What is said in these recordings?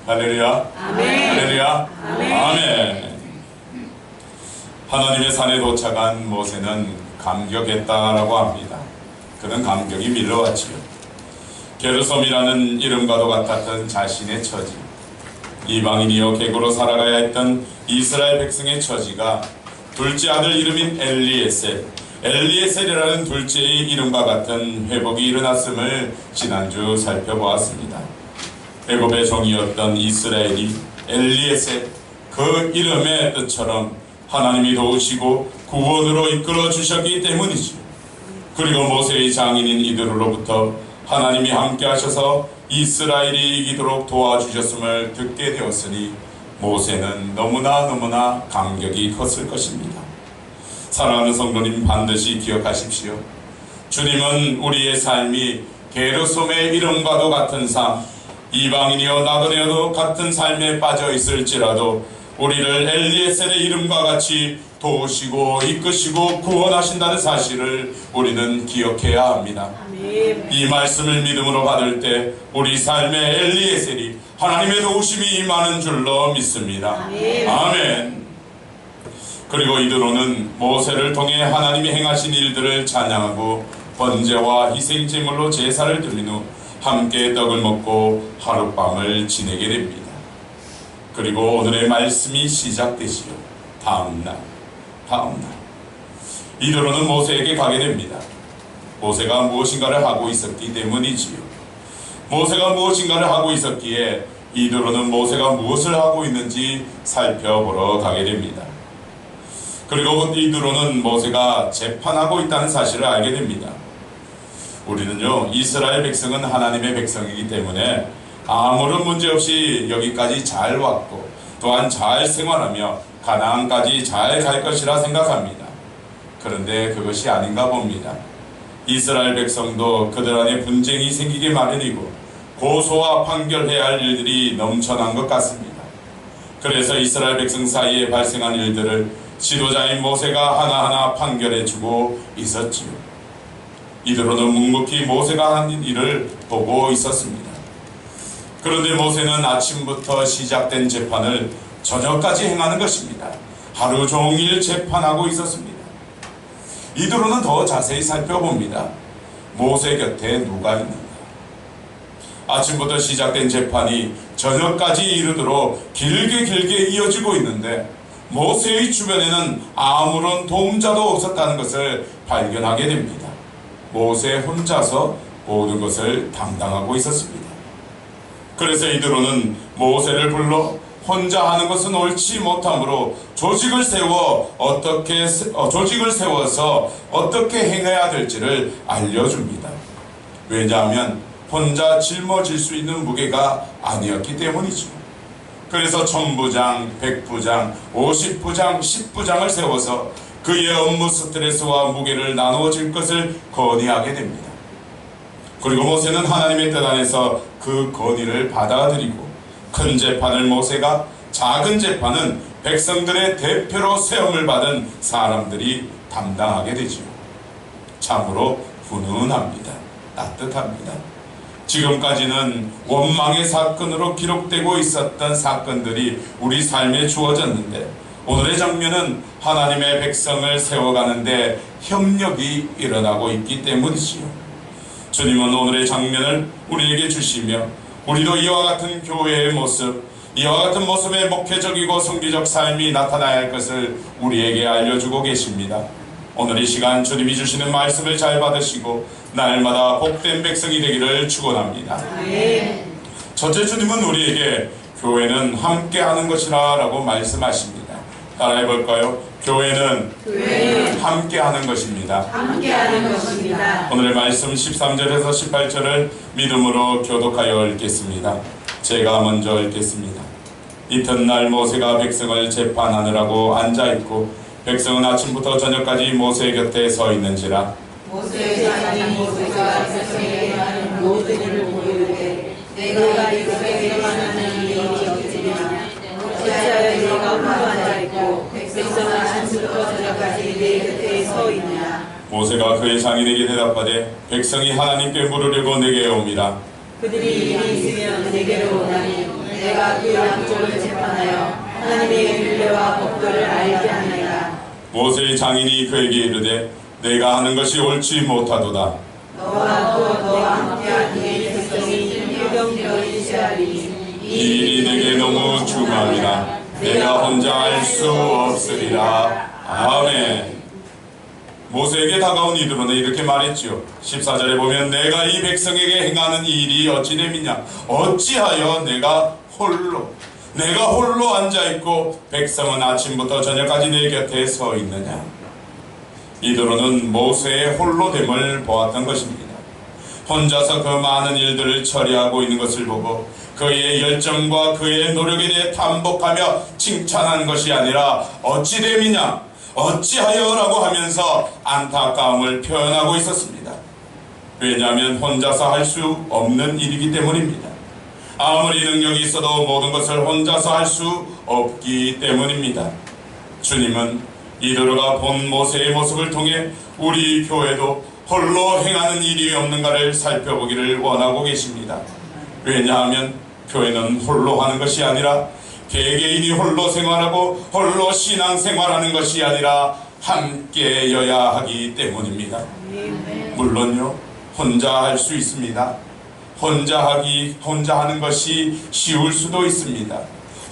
할렐루야. 아멘. 할렐루야. 아멘. 아멘. 하나님의 산에 도착한 모세는 감격했다라고 합니다. 그는 감격이 밀려왔지요. 게르솜이라는 이름과도 같았던 자신의 처지, 이방인이여 객으로 살아가야 했던 이스라엘 백성의 처지가 둘째 아들 이름인 엘리에셀이라는 둘째의 이름과 같은 회복이 일어났음을 지난주 살펴보았습니다. 애굽의 종이었던 이스라엘이 엘리에셀, 그 이름의 뜻처럼 하나님이 도우시고 구원으로 이끌어 주셨기 때문이지요. 그리고 모세의 장인인 이들로부터 하나님이 함께 하셔서 이스라엘이 이기도록 도와주셨음을 듣게 되었으니 모세는 너무나 감격이 컸을 것입니다. 사랑하는 성도님, 반드시 기억하십시오. 주님은 우리의 삶이 게르솜의 이름과도 같은 삶, 이방인이여 나그네여도 같은 삶에 빠져 있을지라도 우리를 엘리에셀의 이름과 같이 도우시고 이끄시고 구원하신다는 사실을 우리는 기억해야 합니다. 아멘. 이 말씀을 믿음으로 받을 때 우리 삶의 엘리에셀이 하나님의 도우심이 임하는 줄로 믿습니다. 아멘. 아멘. 그리고 이드로는 모세를 통해 하나님이 행하신 일들을 찬양하고 번제와 희생제물로 제사를 드린 후 함께 떡을 먹고 하룻밤을 지내게 됩니다. 그리고 오늘의 말씀이 시작되시요. 다음날 이드로는 모세에게 가게 됩니다. 모세가 무엇인가를 하고 있었기 때문이지요. 모세가 무엇인가를 하고 있었기에 이드로는 모세가 무엇을 하고 있는지 살펴보러 가게 됩니다. 그리고 이드로는 모세가 재판하고 있다는 사실을 알게 됩니다. 우리는요, 이스라엘 백성은 하나님의 백성이기 때문에 아무런 문제 없이 여기까지 잘 왔고 또한 잘 생활하며 가나안까지 잘 갈 것이라 생각합니다. 그런데 그것이 아닌가 봅니다. 이스라엘 백성도 그들 안에 분쟁이 생기기 마련이고 고소와 판결해야 할 일들이 넘쳐난 것 같습니다. 그래서 이스라엘 백성 사이에 발생한 일들을 지도자인 모세가 하나하나 판결해주고 있었지요. 이들로는 묵묵히 모세가 한 일을 보고 있었습니다. 그런데 모세는 아침부터 시작된 재판을 저녁까지 행하는 것입니다. 하루 종일 재판하고 있었습니다. 이드로는 더 자세히 살펴봅니다. 모세 곁에 누가 있는가? 아침부터 시작된 재판이 저녁까지 이르도록 길게 이어지고 있는데 모세의 주변에는 아무런 도움자도 없었다는 것을 발견하게 됩니다. 모세 혼자서 모든 것을 담당하고 있었습니다. 그래서 이드로는 모세를 불러 혼자 하는 것은 옳지 못하므로 조직을 세워서 어떻게 행해야 될지를 알려줍니다. 왜냐하면 혼자 짊어질 수 있는 무게가 아니었기 때문이죠. 그래서 1000부장, 100부장, 50부장, 10부장을 세워서 그의 업무 스트레스와 무게를 나누어질 것을 건의하게 됩니다. 그리고 모세는 하나님의 뜻 안에서 그 건의를 받아들이고 큰 재판을 모세가, 작은 재판은 백성들의 대표로 세움을 받은 사람들이 담당하게 되지요. 참으로 훈훈합니다. 따뜻합니다. 지금까지는 원망의 사건으로 기록되고 있었던 사건들이 우리 삶에 주어졌는데 오늘의 장면은 하나님의 백성을 세워가는데 협력이 일어나고 있기 때문이지요. 주님은 오늘의 장면을 우리에게 주시며 우리도 이와 같은 교회의 모습, 이와 같은 모습의 목회적이고 성기적 삶이 나타나야 할 것을 우리에게 알려주고 계십니다. 오늘 이 시간 주님이 주시는 말씀을 잘 받으시고 날마다 복된 백성이 되기를 축원합니다. 첫째, 주님은 우리에게 교회는 함께하는 것이라 라고 말씀하십니다. 따라해 볼까요? 교회는 함께하는 것입니다. 함께하는 것입니다. 오늘의 말씀 13절에서 18절을 믿음으로 교독하여 읽겠습니다. 제가 먼저 읽겠습니다. 이튿날 모세가 백성을 재판하느라고 앉아있고 백성은 아침부터 저녁까지 모세 곁에 서 있는지라. 모세가 백성에게 하는 모든 일을 보이되 내가 이스라엘에게 하는 일이 없으리라. 어찌하여 내가 홀로 앉아있고 백성은 아침부터 저녁까지 내 곁에 서 있느냐. 모세가 그의 장인에게 대답하되 백성이 하나님께 물으려고 내게 오미라. 그들이 일이 있으면 내게로 오나니 내가 그 양쪽을 재판하여 하나님의 율례와 법도를 알게 하나이다. 모세의 장인이 그에게 이르되 내가 하는 것이 옳지 못하도다. 너와 또 너와 함께한 네 백성이 일병되어 인시하리니 이 일이 내게 너무 중함이라 내가 혼자 할 수 없으리라. 아멘. 모세에게 다가온 이드로는 이렇게 말했지요. 14절에 보면 내가 이 백성에게 행하는 이 일이 어찌 됨이냐. 어찌하여 내가 홀로 앉아있고 백성은 아침부터 저녁까지 내 곁에 서 있느냐. 이드로는 모세의 홀로됨을 보았던 것입니다. 혼자서 그 많은 일들을 처리하고 있는 것을 보고 그의 열정과 그의 노력에 대해 탐복하며 칭찬한 것이 아니라 어찌 됨이냐 어찌하여 라고 하면서 안타까움을 표현하고 있었습니다. 왜냐하면 혼자서 할 수 없는 일이기 때문입니다. 아무리 능력이 있어도 모든 것을 혼자서 할 수 없기 때문입니다. 주님은 이드로가 본 모세의 모습을 통해 우리 교회도 홀로 행하는 일이 없는가를 살펴보기를 원하고 계십니다. 왜냐하면 교회는 홀로 하는 것이 아니라 개개인이 홀로 생활하고 홀로 신앙생활하는 것이 아니라 함께여야 하기 때문입니다. 물론요, 혼자 할 수 있습니다. 혼자 하는 것이 쉬울 수도 있습니다.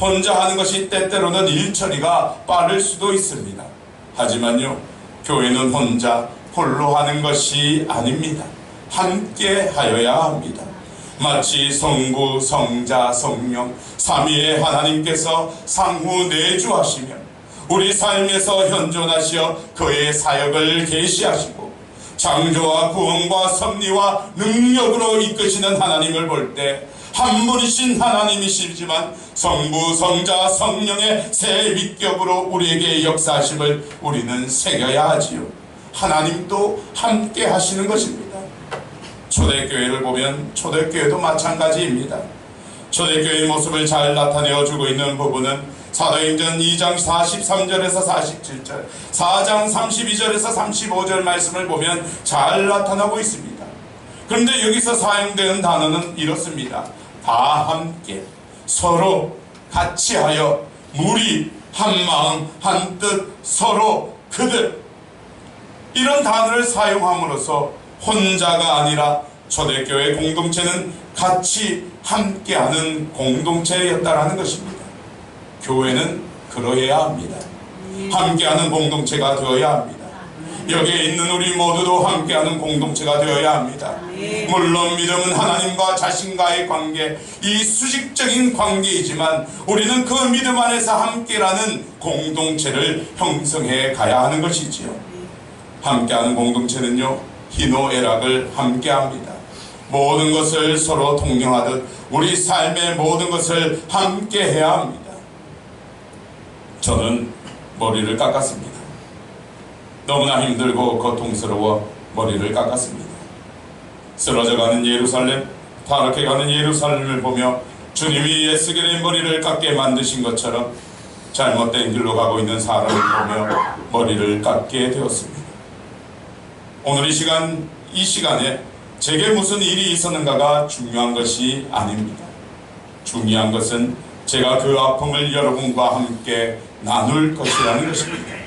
혼자 하는 것이 때때로는 일처리가 빠를 수도 있습니다. 하지만요, 교회는 홀로 하는 것이 아닙니다. 함께 하여야 합니다. 마치 성부, 성자, 성령 삼위의 하나님께서 상호 내주하시며 우리 삶에서 현존하시어 그의 사역을 계시하시고 창조와 구원과 섭리와 능력으로 이끄시는 하나님을 볼 때 한 분이신 하나님이시지만 성부, 성자, 성령의 세 위격으로 우리에게 역사하심을 우리는 새겨야 하지요. 하나님도 함께 하시는 것입니다. 초대교회를 보면 초대교회도 마찬가지입니다. 초대교회의 모습을 잘 나타내어주고 있는 부분은 사도행전 2장 43절에서 47절, 4장 32절에서 35절 말씀을 보면 잘 나타나고 있습니다. 그런데 여기서 사용되는 단어는 이렇습니다. 다 함께 서로 같이 하여 무리 한 마음 한 뜻 서로 그들, 이런 단어를 사용함으로써 혼자가 아니라 초대교회 공동체는 같이 함께하는 공동체였다라는 것입니다. 교회는 그러해야 합니다. 함께하는 공동체가 되어야 합니다. 여기에 있는 우리 모두도 함께하는 공동체가 되어야 합니다. 물론 믿음은 하나님과 자신과의 관계, 이 수직적인 관계이지만 우리는 그 믿음 안에서 함께라는 공동체를 형성해 가야 하는 것이지요. 함께하는 공동체는요, 희노애락을 함께합니다. 모든 것을 서로 동경하듯 우리 삶의 모든 것을 함께해야 합니다. 저는 머리를 깎았습니다. 너무나 힘들고 고통스러워 머리를 깎았습니다. 쓰러져가는 예루살렘, 타락해가는 예루살렘을 보며 주님이 예수겔의 머리를 깎게 만드신 것처럼 잘못된 길로 가고 있는 사람을 보며 머리를 깎게 되었습니다. 오늘 이 시간에 제게 무슨 일이 있었는가가 중요한 것이 아닙니다. 중요한 것은 제가 그 아픔을 여러분과 함께 나눌 것이라는 것입니다.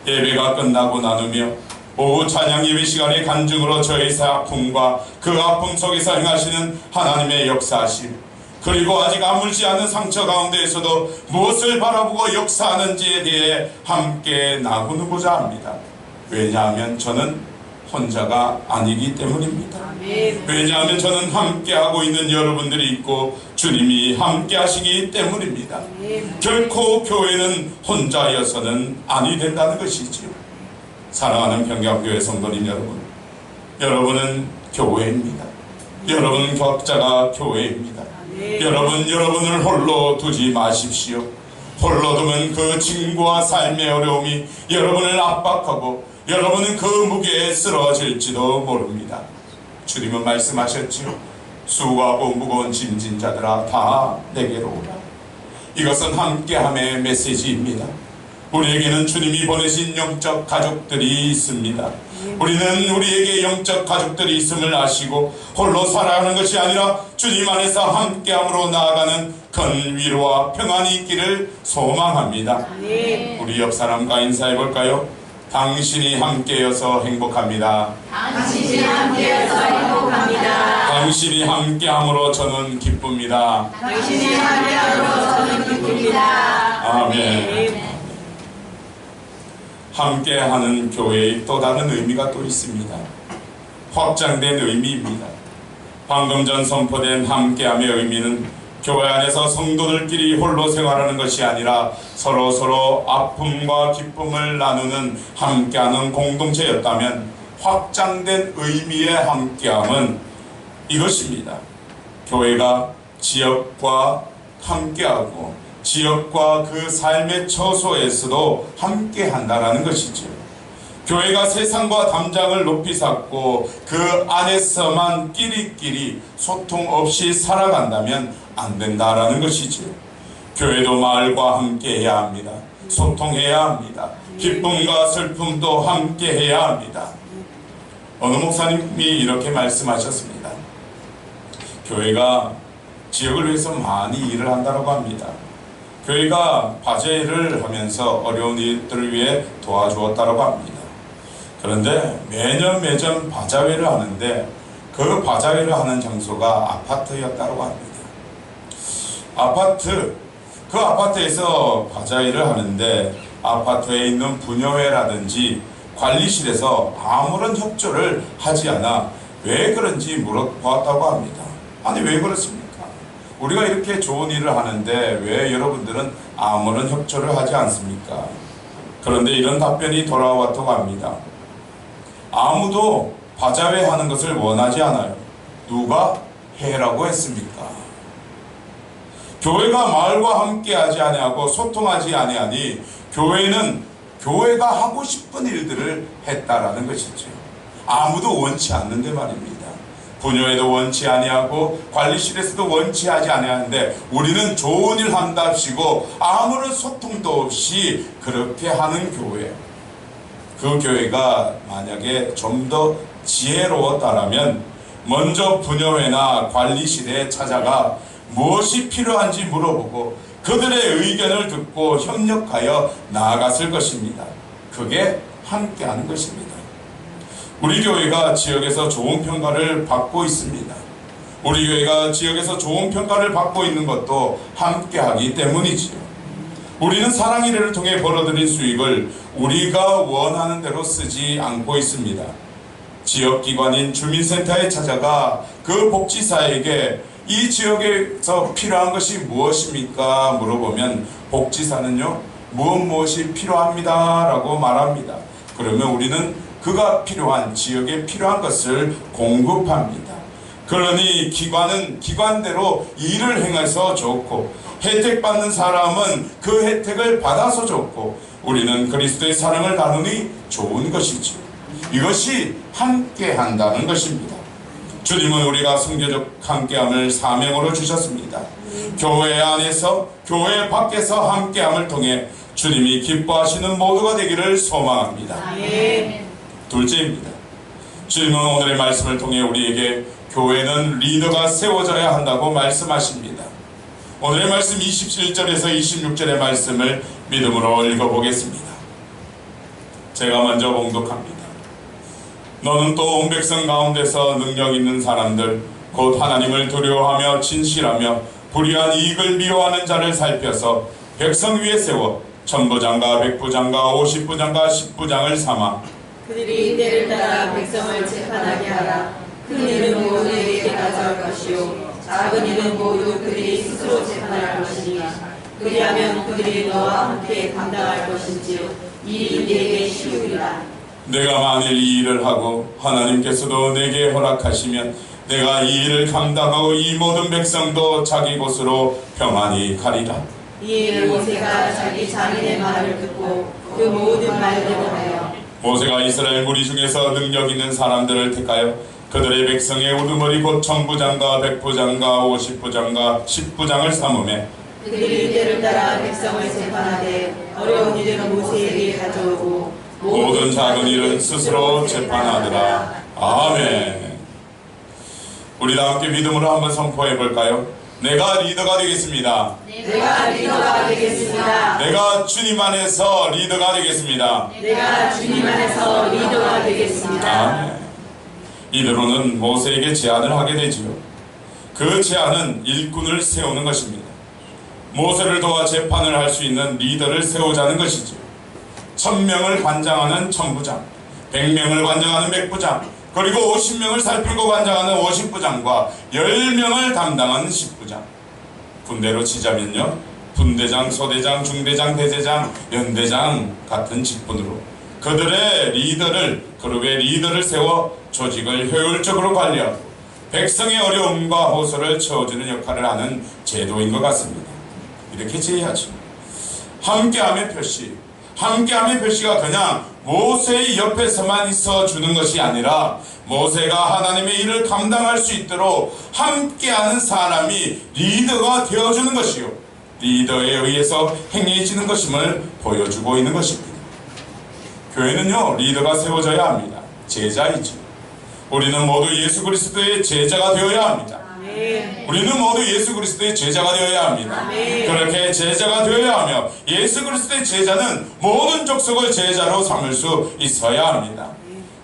예배가 끝나고 나누며 오후 찬양 예배 시간의 간증으로 저의 아픔과 그 아픔 속에서 행하시는 하나님의 역사하심, 그리고 아직 아물지 않은 상처 가운데에서도 무엇을 바라보고 역사하는지에 대해 함께 나누고자 합니다. 왜냐하면 저는 혼자가 아니기 때문입니다. 왜냐하면 저는 함께하고 있는 여러분들이 있고 주님이 함께하시기 때문입니다. 결코 교회는 혼자여서는 아니 된다는 것이지요. 사랑하는 평강교회 성도님 여러분, 여러분은 교회입니다. 여러분 각자가 교회입니다. 여러분을 홀로 두지 마십시오. 홀로 두면 그 친구와 삶의 어려움이 여러분을 압박하고 여러분은 그 무게에 쓰러질지도 모릅니다. 주님은 말씀하셨지요. 수고하고 무거운 짐진 자들아 다 내게로 오라. 이것은 함께함의 메시지입니다. 우리에게는 주님이 보내신 영적 가족들이 있습니다. 우리는 우리에게 영적 가족들이 있음을 아시고 홀로 살아가는 것이 아니라 주님 안에서 함께함으로 나아가는 큰 위로와 평안이 있기를 소망합니다. 우리 옆 사람과 인사해 볼까요? 당신이 함께여서 행복합니다. 당신이 함께여서 행복합니다. 당신이 함께함으로 저는 기쁩니다. 당신이 함께함으로 저는 기쁩니다. 아멘. 함께하는 교회의 또 다른 의미가 또 있습니다. 확장된 의미입니다. 방금 전 선포된 함께함의 의미는 교회 안에서 성도들끼리 홀로 생활하는 것이 아니라 서로 아픔과 기쁨을 나누는 함께하는 공동체였다면, 확장된 의미의 함께함은 이것입니다. 교회가 지역과 함께하고 지역과 그 삶의 처소에서도 함께한다라는 것이죠. 교회가 세상과 담장을 높이 쌓고 그 안에서만 끼리끼리 소통 없이 살아간다면 안 된다라는 것이죠. 교회도 마을과 함께해야 합니다. 소통해야 합니다. 기쁨과 슬픔도 함께해야 합니다. 어느 목사님이 이렇게 말씀하셨습니다. 교회가 지역을 위해서 많이 일을 한다고 합니다. 교회가 바제일을 하면서 어려운 이들을 위해 도와주었다고 합니다. 그런데 매년 바자회를 하는데 그 바자회를 하는 장소가 아파트였다고 합니다. 그 아파트에서 바자회를 하는데 아파트에 있는 부녀회라든지 관리실에서 아무런 협조를 하지 않아 왜 그런지 물어보았다고 합니다. 아니, 왜 그렇습니까? 우리가 이렇게 좋은 일을 하는데 왜 여러분들은 아무런 협조를 하지 않습니까? 그런데 이런 답변이 돌아왔다고 합니다. 아무도 바자회 하는 것을 원하지 않아요. 누가 해라고 했습니까? 교회가 마을과 함께하지 아니하고 소통하지 아니하니 교회는 교회가 하고 싶은 일들을 했다라는 것이죠. 아무도 원치 않는데 말입니다. 부녀에도 원치 아니하고 관리실에서도 원치 하지 아니하는데 우리는 좋은 일 한답시고 아무런 소통도 없이 그렇게 하는 교회, 그 교회가 만약에 좀 더 지혜로웠다라면 먼저 부녀회나 관리실에 찾아가 무엇이 필요한지 물어보고 그들의 의견을 듣고 협력하여 나아갔을 것입니다. 그게 함께하는 것입니다. 우리 교회가 지역에서 좋은 평가를 받고 있습니다. 우리 교회가 지역에서 좋은 평가를 받고 있는 것도 함께하기 때문이지요. 우리는 사랑일회를 통해 벌어들인 수익을 우리가 원하는 대로 쓰지 않고 있습니다. 지역기관인 주민센터에 찾아가 그 복지사에게 이 지역에서 필요한 것이 무엇입니까? 물어보면 복지사는요, 무엇이 필요합니다 라고 말합니다. 그러면 우리는 그가 필요한, 지역에 필요한 것을 공급합니다. 그러니 기관은 기관대로 일을 행해서 좋고 혜택받는 사람은 그 혜택을 받아서 좋고 우리는 그리스도의 사랑을 나누니 좋은 것이죠. 이것이 함께한다는 것입니다. 주님은 우리가 성교적 함께함을 사명으로 주셨습니다. 교회 안에서 교회 밖에서 함께함을 통해 주님이 기뻐하시는 모두가 되기를 소망합니다. 둘째입니다. 주님은 오늘의 말씀을 통해 우리에게 교회는 리더가 세워져야 한다고 말씀하십니다. 오늘의 말씀 27절에서 26절의 말씀을 믿음으로 읽어보겠습니다. 제가 먼저 봉독합니다. 너는 또 온 백성 가운데서 능력 있는 사람들 곧 하나님을 두려워하며 진실하며 불의한 이익을 미워하는 자를 살펴서 백성 위에 세워 천부장과 백부장과 50부장과 10부장을 삼아 그들이 때를 따라 백성을 재판하게 하라. 큰 일은 모두 내게 가져갈 것이요 작은 일은 모두 그들이 스스로 재판할 것이니 그리하면 그들이 너와 함께 감당할 것인지요 이 일이 내게 쉬우리라. 내가 만일 이 일을 하고 하나님께서도 내게 허락하시면 내가 이 일을 감당하고 이 모든 백성도 자기 곳으로 평안히 가리라. 이에 모세가 자기 장인의 말을 듣고 그 모든 말대로 하여 모세가 이스라엘 무리 중에서 능력 있는 사람들을 택하여 그들의 백성의 우두머리 곧 천부장과 백부장과 50부장과 10부장을 삼음해 그들이 이때를 따라 백성을 재판하되 어려운 일은 모세에게 가져오고 모든 작은 일은 스스로 재판하더라. 아멘. 우리 다 함께 믿음으로 한번 선포해 볼까요? 내가 리더가 되겠습니다. 내가 리더가 되겠습니다. 내가 주님 안에서 리더가 되겠습니다. 내가 주님 안에서 리더가 되겠습니다. 아멘. 이대로는 모세에게 제안을 하게 되지요. 그 제안은 일꾼을 세우는 것입니다. 모세를 도와 재판을 할 수 있는 리더를 세우자는 것이지요. 1000명을 관장하는 천부장, 100명을 관장하는 백부장, 그리고 50명을 살피고 관장하는 50부장과 10명을 담당하는 10부장. 군대로 치자면요, 분대장, 소대장, 중대장, 대대장, 연대장 같은 직분으로 그들의 리더를, 그룹의 리더를 세워 조직을 효율적으로 관리하고 백성의 어려움과 호소를 채워주는 역할을 하는 제도인 것 같습니다. 이렇게 제의하죠. 함께함의 표시. 함께함의 표시가 그냥 모세의 옆에서만 있어 주는 것이 아니라 모세가 하나님의 일을 감당할 수 있도록 함께하는 사람이 리더가 되어주는 것이요, 리더에 의해서 행해지는 것임을 보여주고 있는 것입니다. 교회는요, 리더가 세워져야 합니다. 제자이지. 우리는 모두 예수 그리스도의 제자가 되어야 합니다. 우리는 모두 예수 그리스도의 제자가 되어야 합니다. 그렇게 제자가 되어야 하며 예수 그리스도의 제자는 모든 족속을 제자로 삼을 수 있어야 합니다.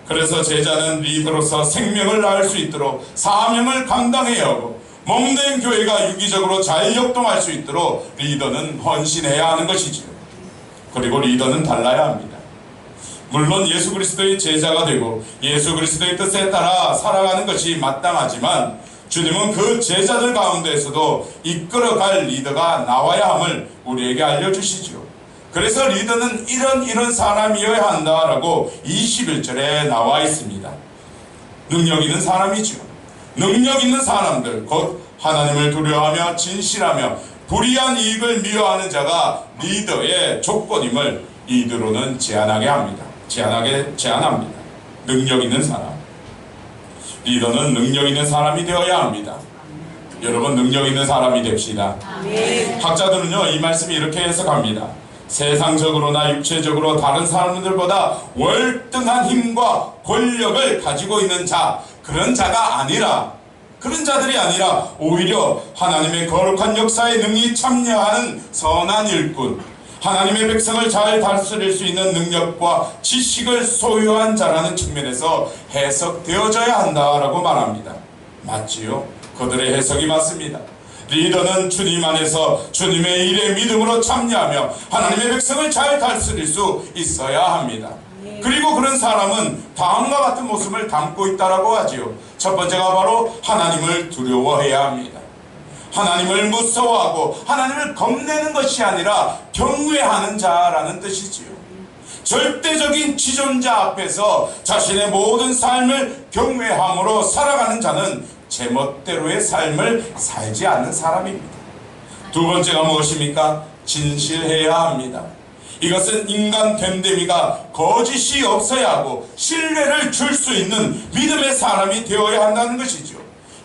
그래서 제자는 리더로서 생명을 다할 수 있도록 사명을 감당해야 하고 몸된 교회가 유기적으로 잘 역동할 수 있도록 리더는 헌신해야 하는 것이지요. 그리고 리더는 달라야 합니다. 물론 예수 그리스도의 제자가 되고 예수 그리스도의 뜻에 따라 살아가는 것이 마땅하지만 주님은 그 제자들 가운데에서도 이끌어갈 리더가 나와야 함을 우리에게 알려주시죠. 그래서 리더는 이런 사람이어야 한다라고 21절에 나와 있습니다. 능력 있는 사람이죠. 능력 있는 사람들, 곧 하나님을 두려워하며 진실하며 불의한 이익을 미워하는 자가 리더의 조건임을 이대로는 제안합니다. 능력 있는 사람. 리더는 능력 있는 사람이 되어야 합니다. 여러분, 능력 있는 사람이 됩시다. 학자들은요, 이 말씀이 이렇게 해석합니다. 세상적으로나 육체적으로 다른 사람들보다 월등한 힘과 권력을 가지고 있는 자, 그런 자들이 아니라 오히려 하나님의 거룩한 역사에 능히 참여하는 선한 일꾼, 하나님의 백성을 잘 다스릴 수 있는 능력과 지식을 소유한 자라는 측면에서 해석되어져야 한다라고 말합니다. 맞지요? 그들의 해석이 맞습니다. 리더는 주님 안에서 주님의 일에 믿음으로 참여하며 하나님의 백성을 잘 다스릴 수 있어야 합니다. 그리고 그런 사람은 다음과 같은 모습을 담고 있다라고 하지요. 첫 번째가 바로 하나님을 두려워해야 합니다. 하나님을 무서워하고 하나님을 겁내는 것이 아니라 경외하는 자라는 뜻이지요. 절대적인 지존자 앞에서 자신의 모든 삶을 경외함으로 살아가는 자는 제멋대로의 삶을 살지 않는 사람입니다. 두 번째가 무엇입니까? 진실해야 합니다. 이것은 인간 됨됨이가 거짓이 없어야 하고 신뢰를 줄 수 있는 믿음의 사람이 되어야 한다는 것이죠.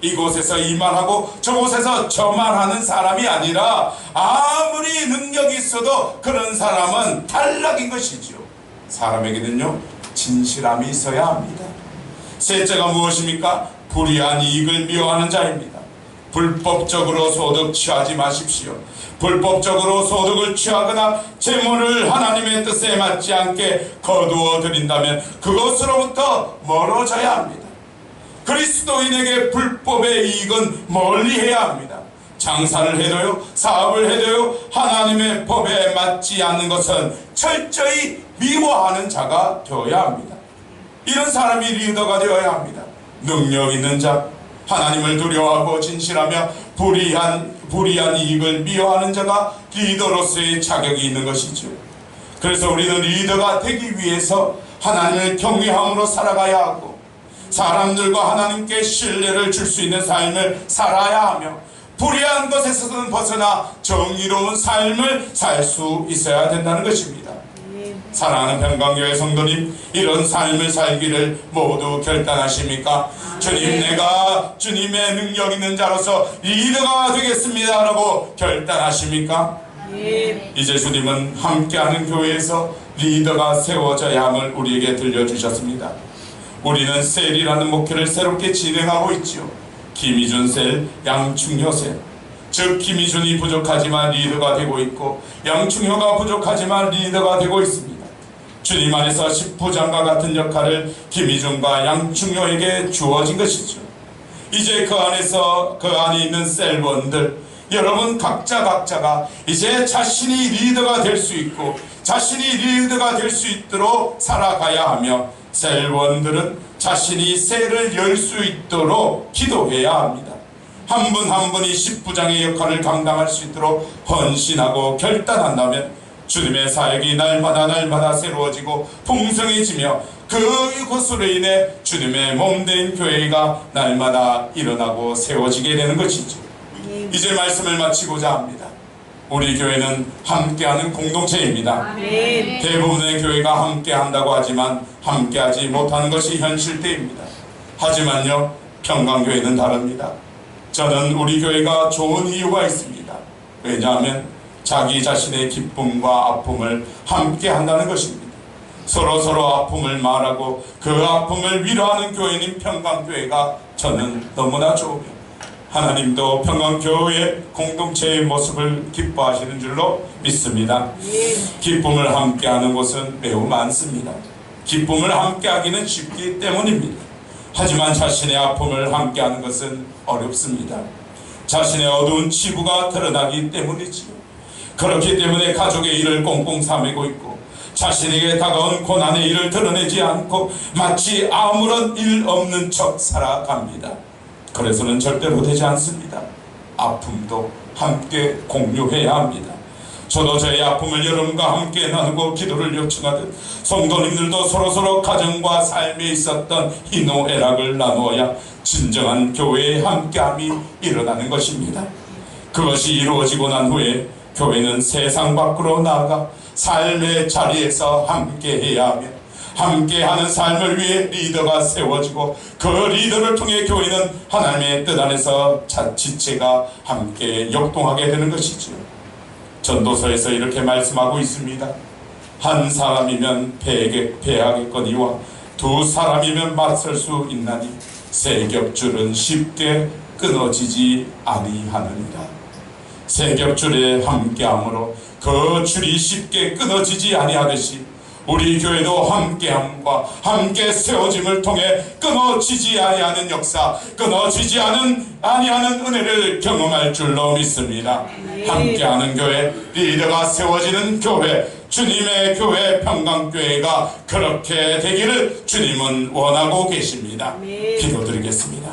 이곳에서 이만하고 저곳에서 저만하는 사람이 아니라 아무리 능력이 있어도 그런 사람은 탈락인 것이죠. 사람에게는요, 진실함이 있어야 합니다. 셋째가 무엇입니까? 불의한 이익을 미워하는 자입니다. 불법적으로 소득 취하지 마십시오. 불법적으로 소득을 취하거나 재물을 하나님의 뜻에 맞지 않게 거두어 드린다면 그것으로부터 멀어져야 합니다. 그리스도인에게 불법의 이익은 멀리해야 합니다. 장사를 해도요, 사업을 해도요, 하나님의 법에 맞지 않는 것은 철저히 미워하는 자가 되어야 합니다. 이런 사람이 리더가 되어야 합니다. 능력 있는 자, 하나님을 두려워하고 진실하며 불의한 이익을 미워하는 자가 리더로서의 자격이 있는 것이죠. 그래서 우리는 리더가 되기 위해서 하나님을 경외함으로 살아가야 하고 사람들과 하나님께 신뢰를 줄 수 있는 삶을 살아야 하며 불의한 것에서는 벗어나 정의로운 삶을 살 수 있어야 된다는 것입니다. 사랑하는 평강교회 성도님, 이런 삶을 살기를 모두 결단하십니까? 주님, 내가 주님의 능력 있는 자로서 리더가 되겠습니다 라고 결단하십니까? 이제 주님은 함께하는 교회에서 리더가 세워져야 함을 우리에게 들려주셨습니다. 우리는 셀이라는 목회를 새롭게 진행하고 있지요. 김희준 셀, 양충효 셀. 즉 김희준이 부족하지만 리더가 되고 있고 양충효가 부족하지만 리더가 되고 있습니다. 주님 안에서 십부장과 같은 역할을 김희준과 양충효에게 주어진 것이죠. 이제 그 안에 있는 셀원들, 여러분 각자가 이제 자신이 리더가 될 수 있고 자신이 리더가 될 수 있도록 살아가야 하며, 셀원들은 자신이 셀을 열 수 있도록 기도해야 합니다. 한 분 한 분이 십부장의 역할을 감당할 수 있도록 헌신하고 결단한다면 주님의 사역이 날마다 새로워지고 풍성해지며 그것으로 인해 주님의 몸된 교회가 날마다 일어나고 세워지게 되는 것이죠. 이제 말씀을 마치고자 합니다. 우리 교회는 함께하는 공동체입니다. 대부분의 교회가 함께한다고 하지만 함께하지 못하는 것이 현실대입니다. 하지만요, 평강교회는 다릅니다. 저는 우리 교회가 좋은 이유가 있습니다. 왜냐하면 자기 자신의 기쁨과 아픔을 함께 한다는 것입니다. 서로 아픔을 말하고 그 아픔을 위로하는 교회인 평강교회가 저는 너무나 좋으며, 하나님도 평강교회 공동체의 모습을 기뻐하시는 줄로 믿습니다. 기쁨을 함께하는 곳은 매우 많습니다. 기쁨을 함께하기는 쉽기 때문입니다. 하지만 자신의 아픔을 함께하는 것은 어렵습니다. 자신의 어두운 치부가 드러나기 때문이지요. 그렇기 때문에 가족의 일을 꽁꽁 싸매고 있고 자신에게 다가온 고난의 일을 드러내지 않고 마치 아무런 일 없는 척 살아갑니다. 그래서는 절대로 되지 않습니다. 아픔도 함께 공유해야 합니다. 저도 저의 아픔을 여러분과 함께 나누고 기도를 요청하듯 성도님들도 서로 가정과 삶에 있었던 희노애락을 나누어야 진정한 교회의 함께함이 일어나는 것입니다. 그것이 이루어지고 난 후에 교회는 세상 밖으로 나아가 삶의 자리에서 함께해야 하며, 함께하는 삶을 위해 리더가 세워지고 그 리더를 통해 교회는 하나님의 뜻 안에서 지체가 함께 역동하게 되는 것이죠. 전도서에서 이렇게 말씀하고 있습니다. 한 사람이면 패하겠거니와 두 사람이면 맞설 수 있나니 세 겹줄은 쉽게 끊어지지 아니하느니라. 세 겹줄에 함께함으로 그 줄이 쉽게 끊어지지 아니하듯이 우리 교회도 함께함과 함께 세워짐을 통해 끊어지지 아니하는 역사, 끊어지지 아니하는 은혜를 경험할 줄로 믿습니다. 함께하는 교회, 리더가 세워지는 교회, 주님의 교회, 평강교회가 그렇게 되기를 주님은 원하고 계십니다. 기도드리겠습니다.